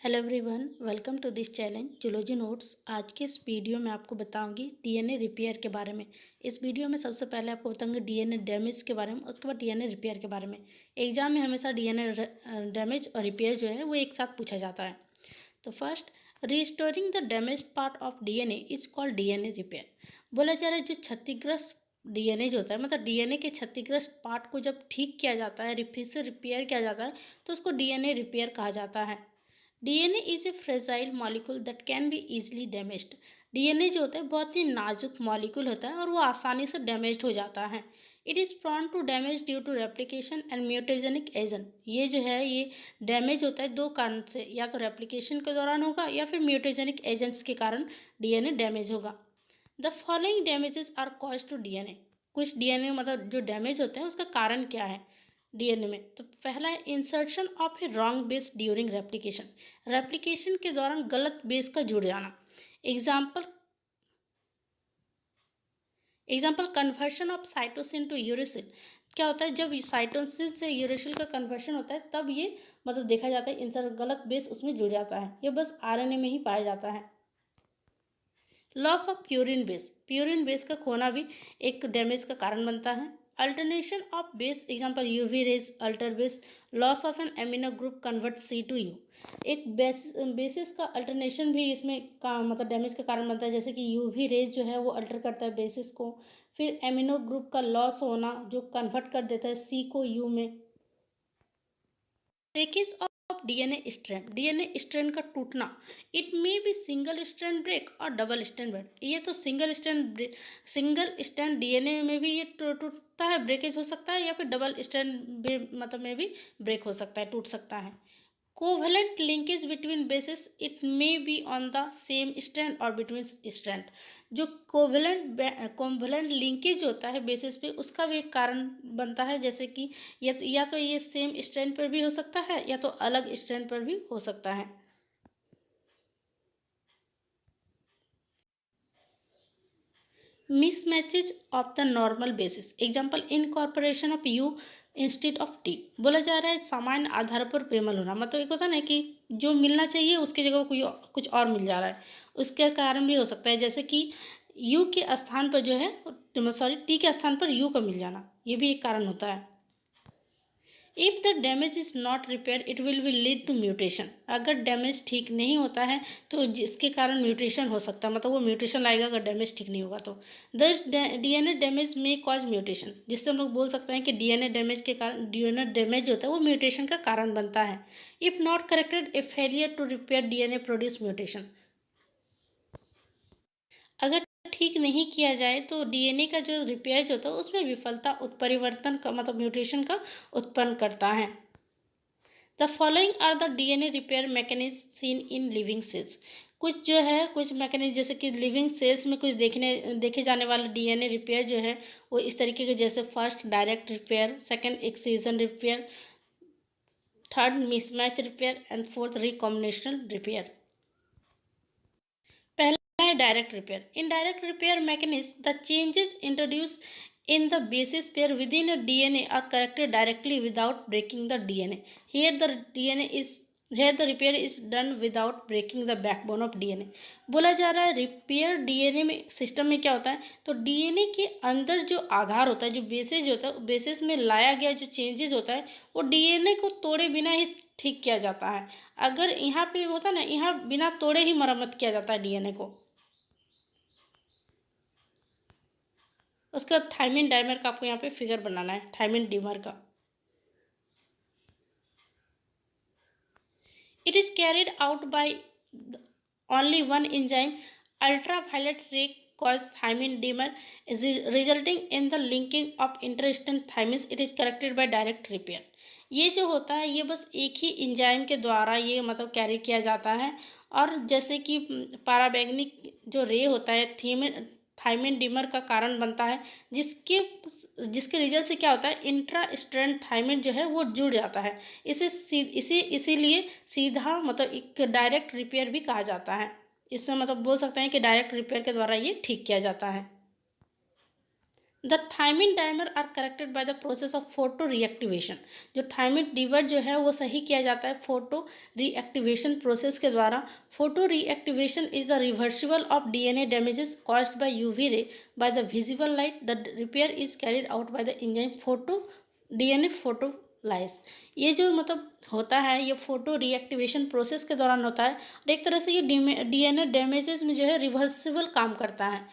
Hello everyone, welcome to this challenge zoology notes. आज के इस वीडियो में आपको बताऊंगी डीएनए रिपेयर के बारे में। इस वीडियो में सबसे पहले आपको बताऊंगी डीएनए डैमेज के बारे में, उसके बाद डीएनए रिपेयर के बारे में। एग्जाम में हमेशा डीएनए डैमेज और रिपेयर जो है वो एक साथ पूछा जाता है। तो first, restoring the damage part of DNA is called DNA repair. बोला जा रहा है जो क्षतिग्रस्त डीएनए जो होता है, मतलब डीएनए के क्षतिग्रस्त पार्ट को जब ठीक किया जाता है, फिर से रिपेयर किया जाता है, तो उसको डीएनए रिपेयर कहा जाता है। DNA is a fragile molecule that can be easily damaged. DNA जो होता है बहुत ही नाजुक मॉलिक्यूल होता है और वो आसानी से डैमेज हो जाता है। It is prone to damage due to replication and mutagenic agent. ये जो है ये डैमेज होता है दो कारण से, या तो रेप्लिकेशन के दौरान होगा या फिर म्यूटेजेनिक एजेंट्स के कारण डीएनए डैमेज होगा। The following damages are cause to DNA. कुछ डीएनए मतलब जो डैमेज होते हैं उसका कारण क्या है डीएनए में। तो पहला है insertion of a wrong base during replication. Replication के दौरान गलत बेस का जुड़ जाना। Example example conversion of cytosine to uracil. क्या होता है जब साइटोसिन से यूरेसिल का कन्वर्शन होता है तब ये मतलब देखा जाता है इंसर्ट गलत बेस उसमें जुड़ जाता है। ये बस आरएनए में ही पाया जाता है। Loss of purine base, purine base का खोना भी एक डैमेज का कारण बनता है। Alternation of base, example UV rays alter base. Loss of an amino group convert C to U. एक बेसिस का अल्टरनेशन भी इसमें का मतलब डैमेज का कारण बनता है, जैसे कि यूवी रेज जो है वो अल्टर करता है बेसिस को। फिर एमिनो ग्रुप का लॉस होना जो कन्वर्ट कर देता है सी को यू में। Breakage of DNA strand, DNA strand का टूटना। It may be single strand break और डबल स्ट्रैंड ब्रेक। ये तो सिंगल स्ट्रैंड डीएनए में भी ये टूटता है, ब्रेकेज हो सकता है, या फिर डबल स्ट्रैंड मतलब में भी ब्रेक हो सकता है, टूट सकता है। Covalent linkage between basis, it may be on the same strand और बिटवीन स्ट्रैंड। जो कोवेलेंट लिंकेज होता है बेसिस पे उसका भी एक कारण बनता है, जैसे कि या तो ये सेम स्ट्रैंड पर भी हो सकता है या तो अलग स्ट्रैंड पर भी हो सकता है। Mismatches of the normal basis, example incorporation of U instead of T. बोला जा रहा है सामान्य आधार पर बेमेल होना, मतलब एक होता है ना कि जो मिलना चाहिए उसकी जगह कोई कुछ और मिल जा रहा है, उसके कारण भी हो सकता है। जैसे कि यू के स्थान पर जो है सॉरी टी के स्थान पर यू का मिल जाना, ये भी एक कारण होता है। If the damage is not repair it will be lead to mutation. अगर डैमेज ठीक नहीं होता है तो जिसके कारण म्यूटेशन हो सकता है, मतलब वो म्यूटेशन लाएगा अगर डैमेज ठीक नहीं होगा तो। दस डीएनए डैमेज में कॉज म्यूटेशन, जिससे हम लोग बोल सकते हैं कि डीएनए डैमेज के कारण डीएनए डैमेज होता है वो म्यूटेशन का कारण बनता है। If not corrected a failure to repair DNA produce mutation. अगर ठीक नहीं किया जाए तो डीएनए का जो रिपेयर होता है उसमें विफलता उत्परिवर्तन का मतलब म्यूटेशन का उत्पन्न करता है। The following are the DNA repair mechanism seen in living cells. कुछ जो है कुछ मैकेनिज्म जैसे कि लिविंग सेल्स में कुछ देखे जाने वाले डीएनए रिपेयर जो है वो इस तरीके के, जैसे first direct repair, second excision repair, third mismatch repair and fourth recombinational repair. पहला है direct repair. In direct repair mechanism the changes introduce in the bases pair within a DNA are corrected directly without breaking the DNA. Here the DNA is here the repair is done without breaking the backbone of DNA. बोला जा रहा है repair DNA में system में क्या होता है, तो डीएनए के अंदर जो आधार होता है, जो बेसिस होता है, बेसिस में लाया गया जो चेंजेस होता है वो डीएनए को तोड़े बिना ही ठीक किया जाता है। अगर यहाँ पे होता है ना, यहाँ बिना तोड़े ही मरम्मत किया जाता है डीएनए को। उसका थायमिन डाइमर का आपको यहाँ पे फिगर बनाना है, थायमिन डीमर का। It is carried out by only one enzyme, ultraviolet रे cause thymin dimer is resulting in the linking of interstitial thymus. It is corrected by direct repair. ये जो होता है ये बस एक ही एंजाइम के द्वारा ये मतलब कैरी किया जाता है, और जैसे कि पराबैंगनिक जो रे होता है थायमिन डिमर का कारण बनता है, जिसके जिसके रिजल्ट से क्या होता है इंट्रा स्ट्रैंड थायमिन जो है वो जुड़ जाता है। इसीलिए सीधा मतलब एक डायरेक्ट रिपेयर भी कहा जाता है। इससे मतलब बोल सकते हैं कि डायरेक्ट रिपेयर के द्वारा ये ठीक किया जाता है। The thymine dimer are corrected by the process of photo reactivation. जो थायमिन डिवर जो है वो सही किया जाता है फोटो रीएक्टिवेशन प्रोसेस के द्वारा। Photo reactivation is the reversible of DNA damages caused by UV ray by the visible light. The repair is carried out by the enzyme photo DNA photolysis. ये जो मतलब होता है ये फोटो रीएक्टिवेशन प्रोसेस के दौरान होता है और एक तरह से ये डीएनए डैमेजेस में जो है रिवर्सिबल काम करता है।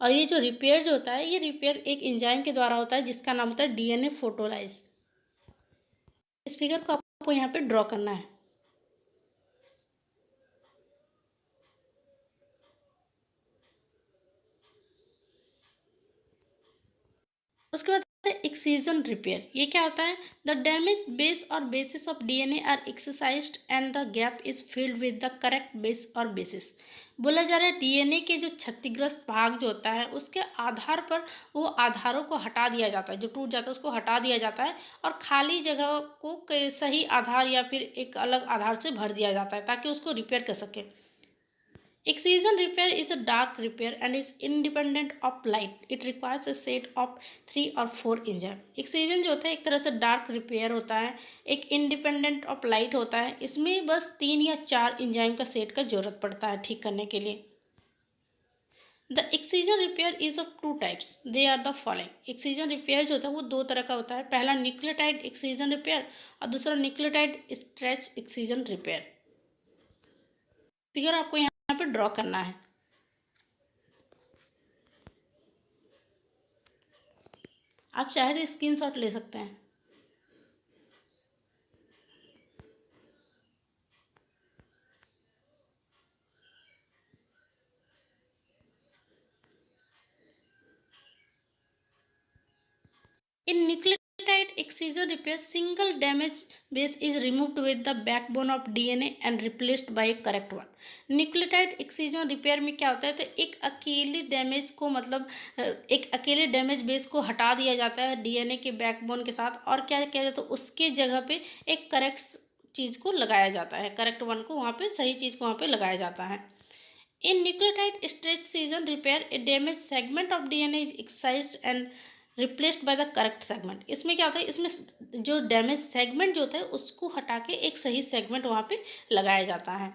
और ये जो रिपेयर जो होता है ये रिपेयर एक एंजाइम के द्वारा होता है जिसका नाम होता है डीएनए फोटोलाइज। इस फिगर को आपको यहाँ पे ड्रॉ करना है। उसके बाद है एक्सीजन रिपेयर। ये क्या होता है? द डैमेज बेस और basis of DNA are exercised and the gap is filled with the correct base और बेसिस। बोला जा रहा है डीएनए के जो क्षतिग्रस्त भाग जो होता है उसके आधार पर वो आधारों को हटा दिया जाता है, जो टूट जाता है उसको हटा दिया जाता है और खाली जगह को सही आधार या फिर एक अलग आधार से भर दिया जाता है ताकि उसको रिपेयर कर सके। Excision repair is a dark repair and is independent of light. It requires a set of 3 or 4 enzyme. Excision जो होता है एक तरह से डार्क रिपेयर होता है, एक इंडिपेंडेंट ऑफ लाइट होता है। इसमें बस 3 या 4 इंजाइम का सेट का जरूरत पड़ता है ठीक करने के लिए। The excision repair is of 2 types. They are the following. Excision repair जो होता है वो 2 तरह का होता है। पहला न्यूक्लियोटाइड एक्सीजन रिपेयर और दूसरा nucleotide stretch excision repair. Figure आपको यहाँ पे ड्रॉ करना है। आप चाहे तो स्क्रीनशॉट ले सकते हैं। In nucleotide excision repair, single damage base is removed with the backbone of DNA and replaced by a correct one. Nucleotide excision repair में क्या होता है? तो एक अकेले डैमेज को मतलब एक अकेले डैमेज बेस को हटा दिया जाता है डीएनए के बैकबोन के साथ और क्या किया जाता है उसके जगह पे एक करेक्ट चीज़ को लगाया जाता है, करेक्ट वन को वहाँ पे सही चीज़ को वहाँ पे लगाया जाता है। In nucleotide stretch excision repair, a damaged segment of DNA is excised and replaced by the correct segment. इसमें क्या होता है? इसमें जो डैमेज सेगमेंट जो होता है उसको हटा के एक सही सेगमेंट वहाँ पे लगाया जाता है।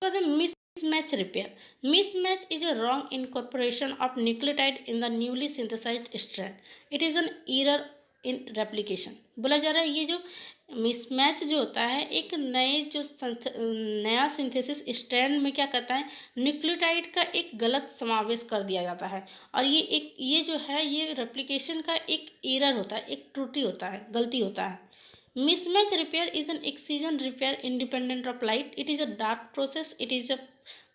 Mismatch repair. Mismatch is a wrong incorporation of nucleotide in the newly synthesized strand. It is an error in replication. बोला जा रहा है ये जो मिसमैच जो होता है एक नया सिंथेसिस स्ट्रैंड में क्या करता है न्यूक्लियोटाइड का एक गलत समावेश कर दिया जाता है और ये जो है ये रेप्लिकेशन का एक एरर होता है, एक त्रुटि होता है, गलती होता है। Mismatch repair is an excision repair independent of light. It is a dark process. It is a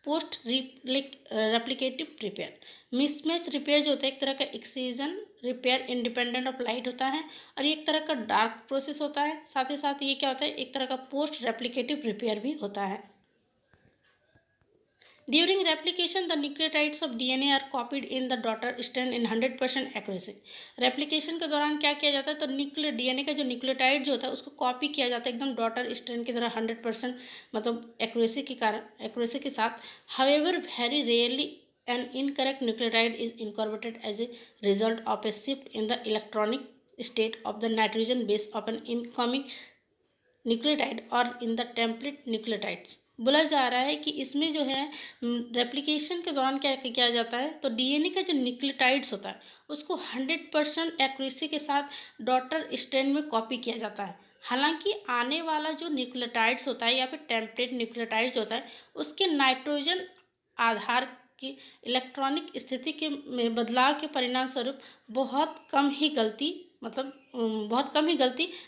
post replicative repair. Mismatch repair जो होता है एक तरह का excision repair independent of light होता है और ये एक तरह का डार्क प्रोसेस होता है। साथ ही साथ ये क्या होता है एक तरह का पोस्ट रेप्लिकेटिव रिपेयर भी होता है। During replication, the nucleotides of DNA are copied in the daughter strand in 100% accuracy. Replication के दौरान क्या किया जाता है तो डीएनए का जो न्यूक्लियोटाइड जो होता है उसको कॉपी किया जाता है एकदम डॉटर स्ट्रैंड की तरह 100% मतलब एक्यूरेसी के साथ। However very rarely an incorrect nucleotide is incorporated as a result of a shift in the electronic state of the nitrogen base of an incoming nucleotide और इन द टेम्पलेट न्यूक्लियोटाइड्स। बोला जा रहा है कि इसमें जो है रेप्लिकेशन के दौरान क्या किया जाता है तो डीएनए का जो न्यूक्लियोटाइड्स होता है उसको 100% एक्यूरेसी के साथ डॉटर स्ट्रैंड में कॉपी किया जाता है। हालांकि आने वाला जो न्यूक्लियोटाइड्स होता है या फिर टेम्पलेट न्यूक्लियोटाइड्स होता है उसके नाइट्रोजन आधार की इलेक्ट्रॉनिक स्थिति के में बदलाव के परिणाम स्वरूप बहुत कम ही गलती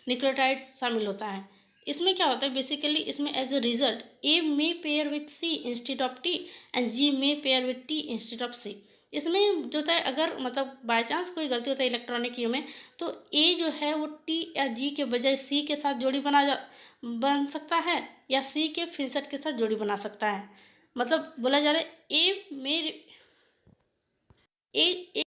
न्यूक्लियोटाइड्स शामिल होता है। इसमें क्या होता है बेसिकली इसमें as a result A may pair with C instead of T and G may pair with T instead of C. इसमें जो होता है अगर मतलब बाय चांस कोई गलती होता है इलेक्ट्रॉनिक यू में तो ए जो है वो टी या जी के बजाय सी के साथ जोड़ी बन सकता है या सी के फिंसट के साथ जोड़ी बना सकता है। मतलब बोला जा रहा है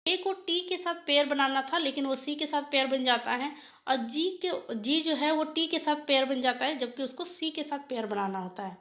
ए को टी के साथ पेयर बनाना था लेकिन वो सी के साथ पेयर बन जाता है और जी जो है वो टी के साथ पेयर बन जाता है जबकि उसको सी के साथ पेयर बनाना होता है।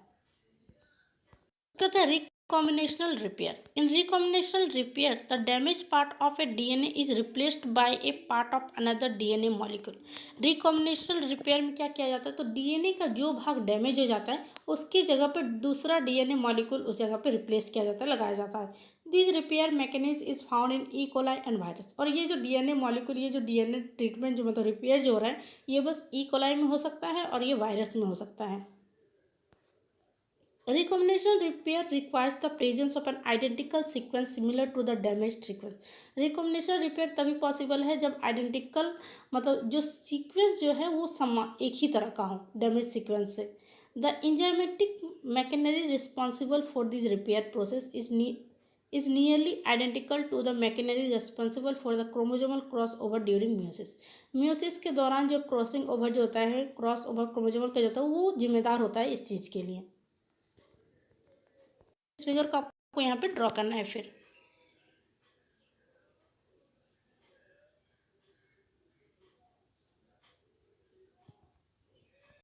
कहते हैं Recombinational repair. In recombinational repair, the damaged part of a DNA is replaced by a part of another DNA molecule. Recombinational repair में क्या किया जाता है, तो डीएनए का जो भाग डैमेज हो जाता है उसकी जगह पे दूसरा डीएनए मॉलिक्यूल उस जगह पे रिप्लेस किया जाता है, लगाया जाता है. This repair mechanism is found in E coli and virus. और ये जो डीएनए मॉलिक्यूल, ये जो डीएनए ट्रीटमेंट जो मतलब रिपेयर जो हो रहा है, ये बस ई कोलाई में हो सकता है और ये वायरस में हो सकता है. Recombination repair requires the presence of an identical sequence similar to the damaged sequence. Recombination repair तभी पॉसिबल है जब आइडेंटिकल मतलब जो सीक्वेंस जो है वो समान एक ही तरह का हो डैमेज सीक्वेंस से. The enzymatic machinery responsible for this repair process is nearly identical to the machinery responsible for the chromosomal crossover during meiosis. meiosis के दौरान जो क्रॉसिंग ओवर जो होता है, क्रॉस ओवर क्रोमोसोमल का जो होता है, वो जिम्मेदार होता है इस चीज़ के लिए. इस फिगर को आपको यहाँ पे ड्रॉ करना है. फिर